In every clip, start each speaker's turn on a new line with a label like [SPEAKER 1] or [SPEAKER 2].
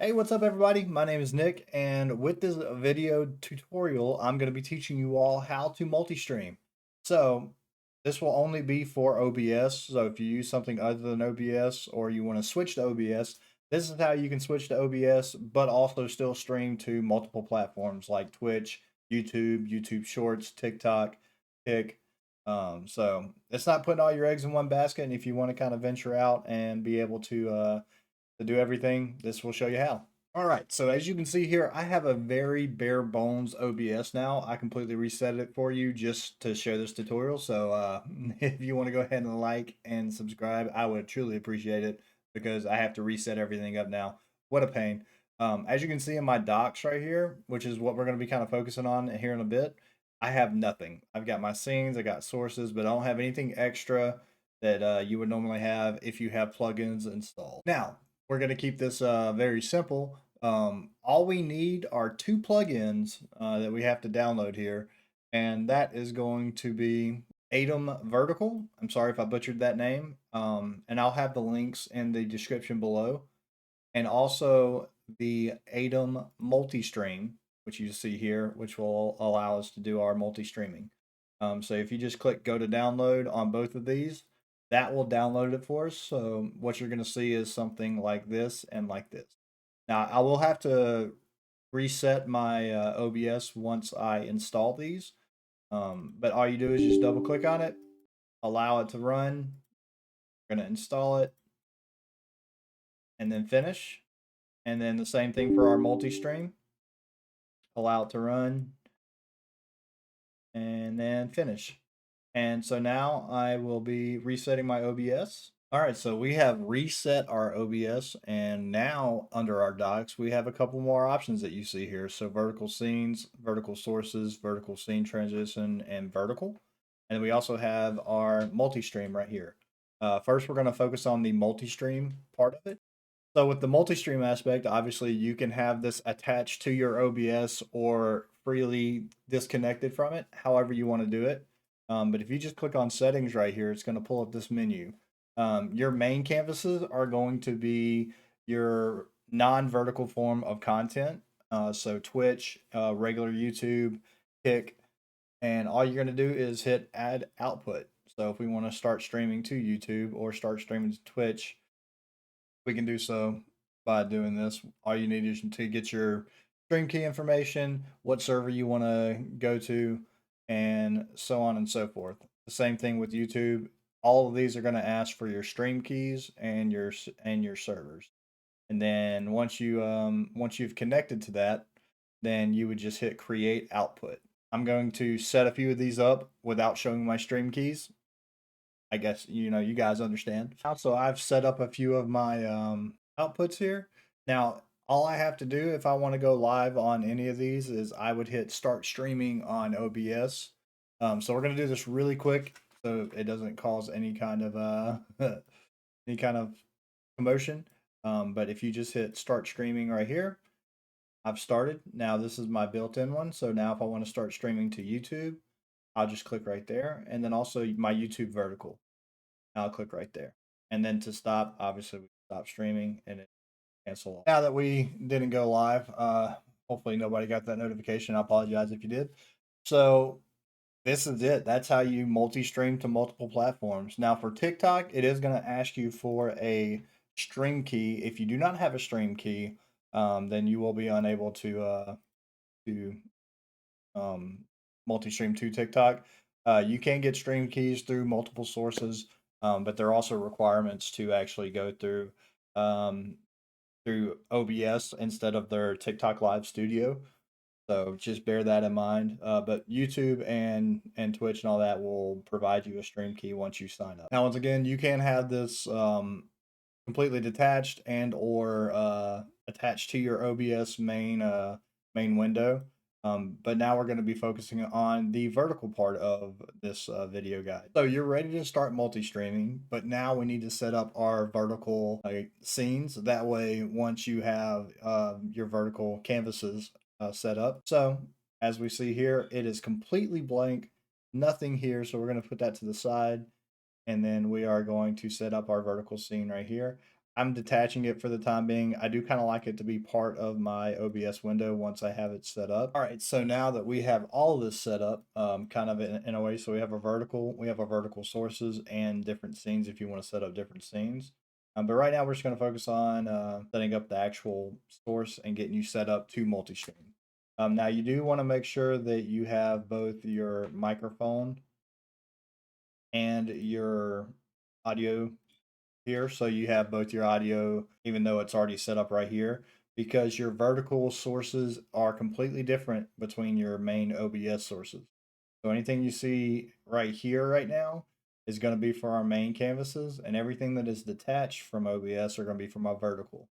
[SPEAKER 1] Hey, what's up everybody? My name is Nick, and with this video tutorial, I'm going to be teaching you all how to multi-stream. So this will only be for OBS. So if you use something other than OBS or you want to switch to OBS, this is how you can switch to OBS, but also still stream to multiple platforms like Twitch, YouTube, YouTube Shorts, TikTok, Kick. So it's not putting all your eggs in one basket. And if you want to kind of venture out and be able to do everything, this will show you how. All right, so as you can see here, I have a very bare bones OBS now. I completely reset it for you just to show this tutorial. So if you want to go ahead and like and subscribe, I would truly appreciate it because I have to reset everything up now. What a pain. As you can see in my docs right here, which is what we're going to be kind of focusing on here in a bit, I have nothing. I've got my scenes, I got sources, but I don't have anything extra that you would normally have if you have plugins installed. Now, we're going to keep this very simple. All we need are two plugins that we have to download here, and that is going to be Atom Vertical. I'm sorry if I butchered that name, and I'll have the links in the description below, and also the Atom Multistream, which you see here, which will allow us to do our multi-streaming. So if you just click go to download on both of these, that will download it for us. So what you're going to see is something like this and like this. Now I will have to reset my OBS once I install these. But all you do is just double click on it, allow it to run. We're going to install it and then finish. And then the same thing for our multi-stream. Allow it to run and then finish. And so now I will be resetting my OBS. All right, so we have reset our OBS, and now under our docs, we have a couple more options that you see here. So vertical scenes, vertical sources, vertical scene transition, and vertical. And we also have our multi-stream right here. First, we're going to focus on the multi-stream part of it. So with the multi-stream aspect, obviously you can have this attached to your OBS or freely disconnected from it, however you want to do it. But if you just click on settings right here, it's going to pull up this menu. Your main canvases are going to be your non-vertical form of content. So Twitch, regular YouTube, Kick, and all you're going to do is hit add output. So if we want to start streaming to YouTube or start streaming to Twitch, we can do so by doing this. All you need is to get your stream key information, what server you want to go to, and so on and so forth. The same thing with YouTube. All of these are going to ask for your stream keys and your servers. And then once you've connected to that, then you would just hit create output. I'm going to set a few of these up without showing my stream keys. I guess you guys understand. Also, I've set up a few of my outputs here. Now, all I have to do if I want to go live on any of these is I would hit start streaming on OBS. So we're gonna do this really quick so it doesn't cause any kind of any kind of commotion. But if you just hit start streaming right here, I've started. Now this is my built-in one. So now if I want to start streaming to YouTube, I'll just click right there, and then also my YouTube vertical. I'll click right there. And then to stop, obviously we stop streaming and it cancel. Now that we didn't go live, hopefully nobody got that notification. I apologize if you did. So this is it. That's how you multi-stream to multiple platforms. Now for TikTok, it is going to ask you for a stream key. If you do not have a stream key, then you will be unable to multi-stream to TikTok. You can get stream keys through multiple sources, but there are also requirements to actually go um, through OBS instead of their TikTok Live Studio. So just bear that in mind. But YouTube and Twitch and all that will provide you a stream key once you sign up. Now, once again, you can have this completely detached and or attached to your OBS main window. But now we're going to be focusing on the vertical part of this video guide. So you're ready to start multi-streaming, but now we need to set up our vertical scenes. That way, once you have your vertical canvases set up. So as we see here, it is completely blank, nothing here. So we're going to put that to the side. And then we are going to set up our vertical scene right here. I'm detaching it for the time being. I do kind of like it to be part of my OBS window once I have it set up. All right, so now that we have all of this set up, kind of in a way, so we have our vertical sources and different scenes if you want to set up different scenes. But right now we're just going to focus on setting up the actual source and getting you set up to multi-stream. Now you do want to make sure that you have both your microphone and your audio here. So you have both your audio, even though it's already set up right here, because your vertical sources are completely different between your main OBS sources. So anything you see right here right now is going to be for our main canvases, and everything that is detached from OBS are going to be from my vertical.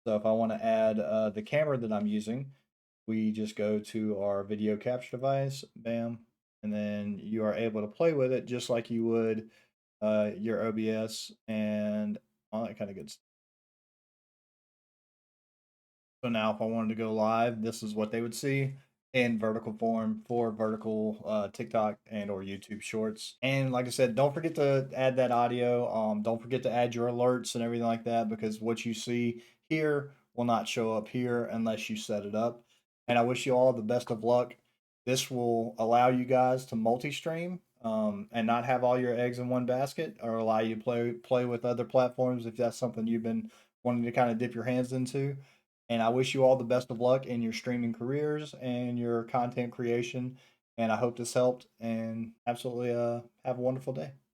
[SPEAKER 1] So if I want to add the camera that I'm using, we just go to our video capture device, bam, and then you are able to play with it just like you would your OBS and all that kind of good stuff. So now if I wanted to go live, this is what they would see in vertical form for vertical TikTok and or YouTube shorts. And like I said, don't forget to add that audio. Don't forget to add your alerts and everything like that, because what you see here will not show up here unless you set it up. And I wish you all the best of luck. This will allow you guys to multi-stream and not have all your eggs in one basket, or allow you to play with other platforms if that's something you've been wanting to kind of dip your hands into. And I wish you all the best of luck in your streaming careers and your content creation. And I hope this helped. And absolutely have a wonderful day.